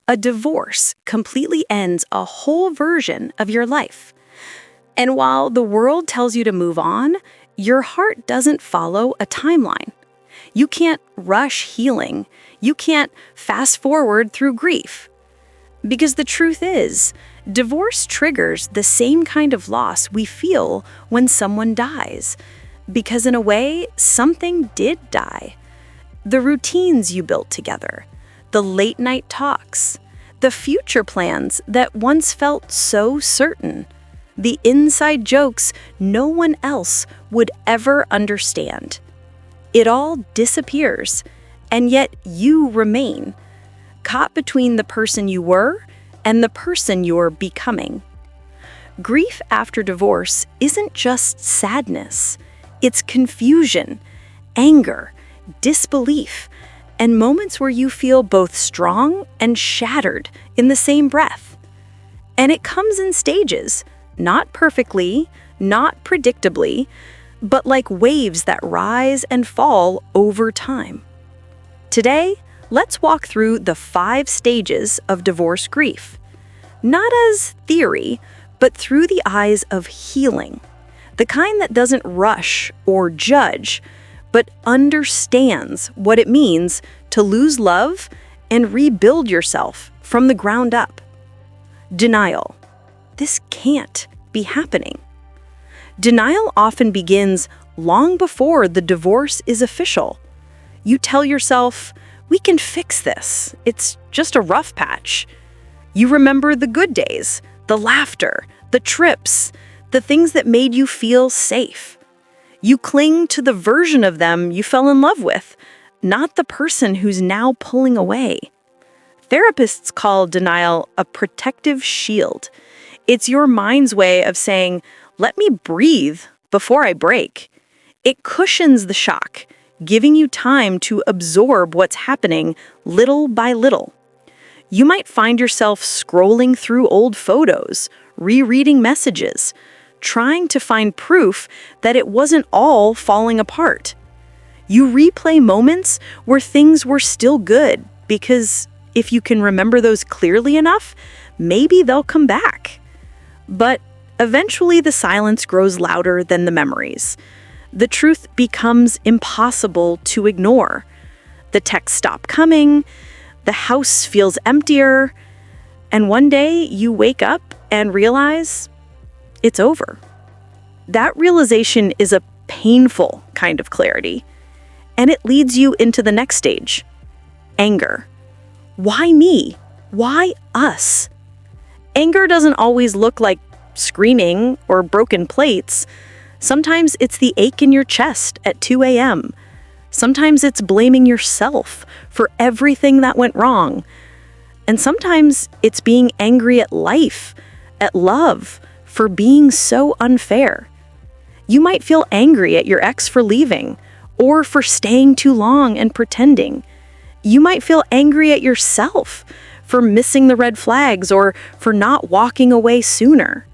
A divorce completely ends a whole version of your life. And while the world tells you to move on, your heart doesn't follow a timeline. You can't rush healing. You can't fast forward through grief. Because the truth is, divorce triggers the same kind of loss we feel when someone dies. Because in a way, something did die. The routines you built together, the late night talks, the future plans that once felt so certain, the inside jokes no one else would ever understand. It all disappears, and yet you remain, caught between the person you were and the person you're becoming. Grief after divorce isn't just sadness, it's confusion, anger, disbelief, and moments where you feel both strong and shattered in the same breath. And it comes in stages, not perfectly, not predictably, but like waves that rise and fall over time. Today, let's walk through the 5 stages of divorce grief, not as theory, but through the eyes of healing, the kind that doesn't rush or judge, but understands what it means to lose love and rebuild yourself from the ground up. Denial. This can't be happening. Denial often begins long before the divorce is official. You tell yourself, we can fix this. It's just a rough patch. You remember the good days, the laughter, the trips, the things that made you feel safe. You cling to the version of them you fell in love with, not the person who's now pulling away. Therapists call denial a protective shield. It's your mind's way of saying, let me breathe before I break. It cushions the shock, giving you time to absorb what's happening little by little. You might find yourself scrolling through old photos, rereading messages, trying to find proof that it wasn't all falling apart. You replay moments where things were still good because if you can remember those clearly enough, maybe they'll come back. But eventually the silence grows louder than the memories. The truth becomes impossible to ignore. The texts stop coming, the house feels emptier, and one day you wake up and realize it's over. That realization is a painful kind of clarity, and it leads you into the next stage, anger. Why me? Why us? Anger doesn't always look like screaming or broken plates. Sometimes it's the ache in your chest at 2 a.m. Sometimes it's blaming yourself for everything that went wrong. And sometimes it's being angry at life, at love, for being so unfair. You might feel angry at your ex for leaving, or for staying too long and pretending. You might feel angry at yourself for missing the red flags or for not walking away sooner.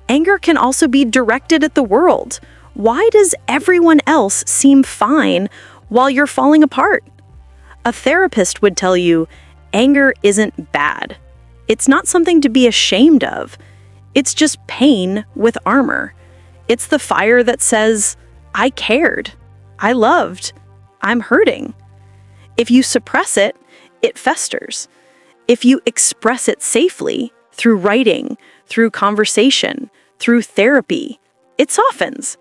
Anger can also be directed at the world. Why does everyone else seem fine while you're falling apart? A therapist would tell you, anger isn't bad. It's not something to be ashamed of. It's just pain with armor. It's the fire that says, I cared, I loved, I'm hurting. If you suppress it, it festers. If you express it safely, through writing, through conversation, through therapy, it softens.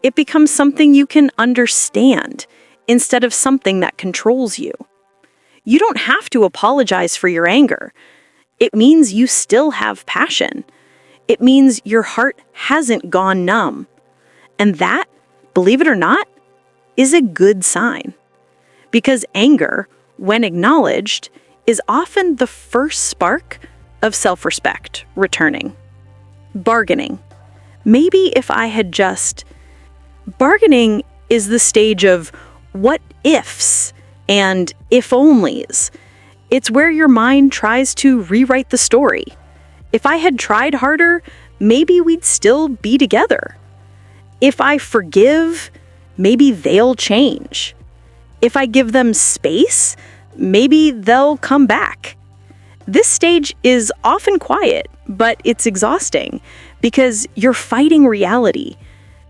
It becomes something you can understand instead of something that controls you. You don't have to apologize for your anger. It means you still have passion. It means your heart hasn't gone numb. And that, believe it or not, is a good sign. Because anger, when acknowledged, is often the first spark of self-respect returning. Bargaining. Maybe if I had just... Bargaining is the stage of what ifs and if onlys. It's where your mind tries to rewrite the story. If I had tried harder, maybe we'd still be together. If I forgive, maybe they'll change. If I give them space, maybe they'll come back. This stage is often quiet, but it's exhausting because you're fighting reality,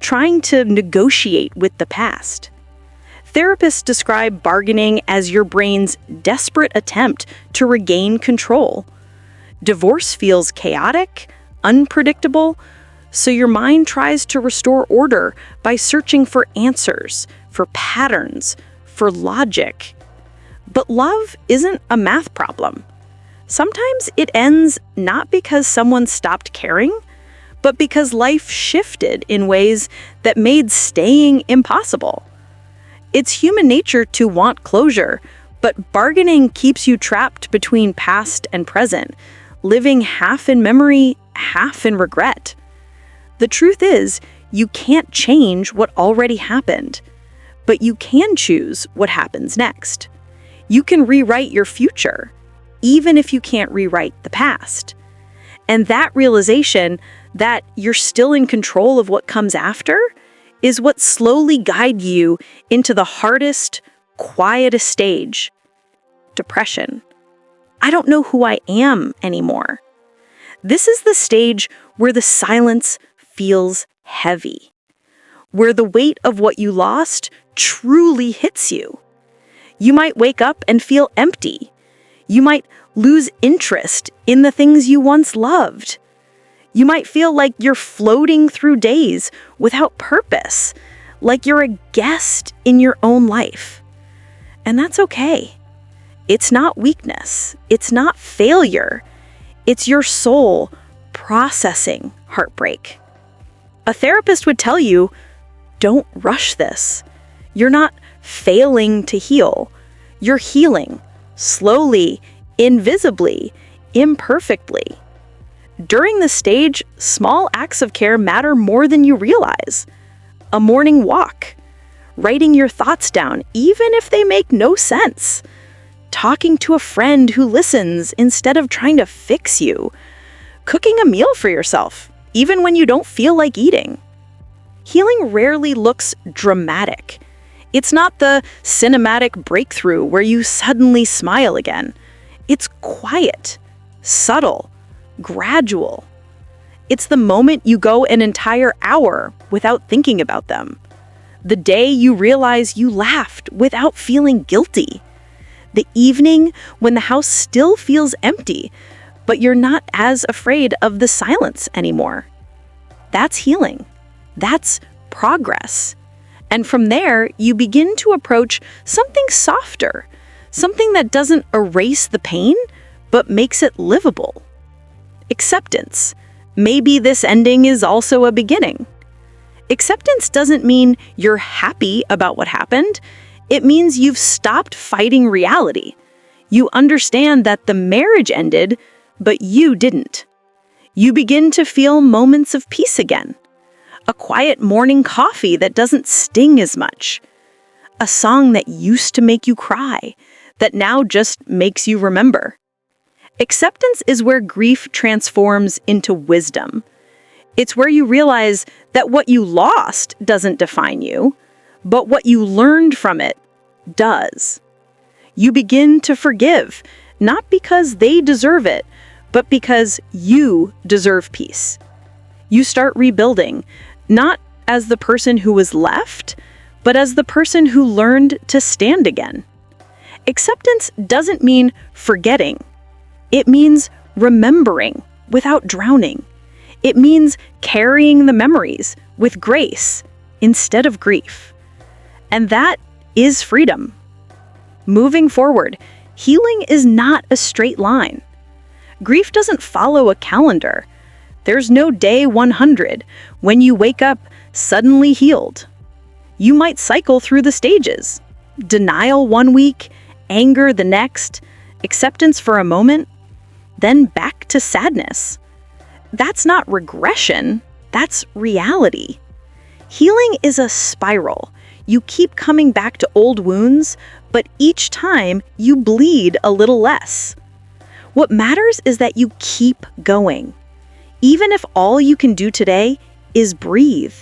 trying to negotiate with the past. Therapists describe bargaining as your brain's desperate attempt to regain control. Divorce feels chaotic, unpredictable, so your mind tries to restore order by searching for answers, for patterns, for logic. But love isn't a math problem. Sometimes it ends not because someone stopped caring, but because life shifted in ways that made staying impossible. It's human nature to want closure, but bargaining keeps you trapped between past and present, living half in memory, half in regret. The truth is, you can't change what already happened, but you can choose what happens next. You can rewrite your future, even if you can't rewrite the past. And that realization that you're still in control of what comes after is what slowly guides you into the hardest, quietest stage: depression. I don't know who I am anymore. This is the stage where the silence feels heavy, where the weight of what you lost truly hits you. You might wake up and feel empty. You might lose interest in the things you once loved. You might feel like you're floating through days without purpose, like you're a guest in your own life. And that's okay. It's not weakness. It's not failure. It's your soul processing heartbreak. A therapist would tell you, don't rush this. You're not failing to heal. You're healing, slowly, invisibly, imperfectly. During this stage, small acts of care matter more than you realize. A morning walk, writing your thoughts down even if they make no sense, talking to a friend who listens instead of trying to fix you, cooking a meal for yourself even when you don't feel like eating. Healing rarely looks dramatic. It's not the cinematic breakthrough where you suddenly smile again. It's quiet, subtle, gradual. It's the moment you go an entire hour without thinking about them. The day you realize you laughed without feeling guilty. The evening when the house still feels empty, but you're not as afraid of the silence anymore. That's healing. That's progress. And from there, you begin to approach something softer, something that doesn't erase the pain, but makes it livable. Acceptance. Maybe this ending is also a beginning. Acceptance doesn't mean you're happy about what happened. It means you've stopped fighting reality. You understand that the marriage ended, but you didn't. You begin to feel moments of peace again. A quiet morning coffee that doesn't sting as much. A song that used to make you cry, that now just makes you remember. Acceptance is where grief transforms into wisdom. It's where you realize that what you lost doesn't define you, but what you learned from it does. You begin to forgive, not because they deserve it, but because you deserve peace. You start rebuilding, not as the person who was left, but as the person who learned to stand again. Acceptance doesn't mean forgetting. It means remembering without drowning. It means carrying the memories with grace instead of grief. And that is freedom. Moving forward, healing is not a straight line. Grief doesn't follow a calendar. There's no day 100 when you wake up suddenly healed. You might cycle through the stages. Denial one week, anger the next, acceptance for a moment, then back to sadness. That's not regression, that's reality. Healing is a spiral. You keep coming back to old wounds, but each time you bleed a little less. What matters is that you keep going. Even if all you can do today is breathe.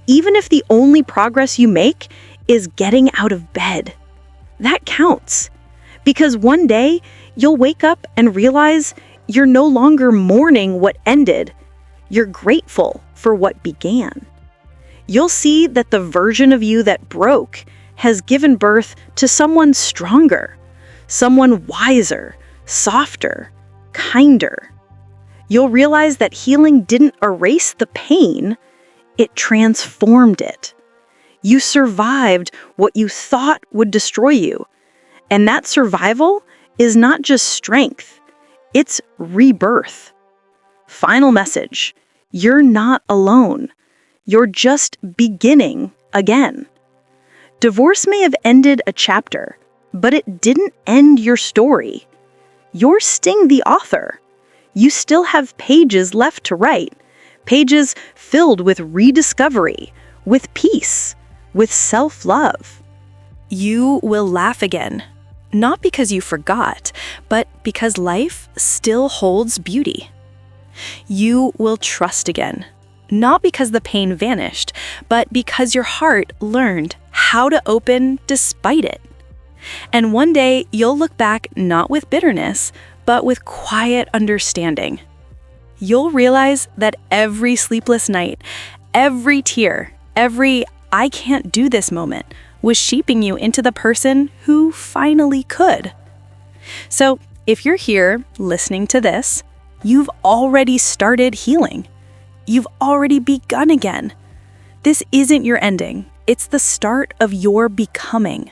Even if the only progress you make is getting out of bed. That counts. Because one day, you'll wake up and realize you're no longer mourning what ended. You're grateful for what began. You'll see that the version of you that broke has given birth to someone stronger, someone wiser, softer, kinder. You'll realize that healing didn't erase the pain, it transformed it. You survived what you thought would destroy you. And that survival is not just strength, it's rebirth. Final message: you're not alone. You're just beginning again. Divorce may have ended a chapter, but it didn't end your story. You're still the author. You still have pages left to write, pages filled with rediscovery, with peace, with self-love. You will laugh again, not because you forgot, but because life still holds beauty. You will trust again, not because the pain vanished, but because your heart learned how to open despite it. And one day you'll look back not with bitterness, but with quiet understanding. You'll realize that every sleepless night, every tear, every "I can't do this" moment was shaping you into the person who finally could. So, if you're here listening to this, you've already started healing. You've already begun again. This isn't your ending. It's the start of your becoming.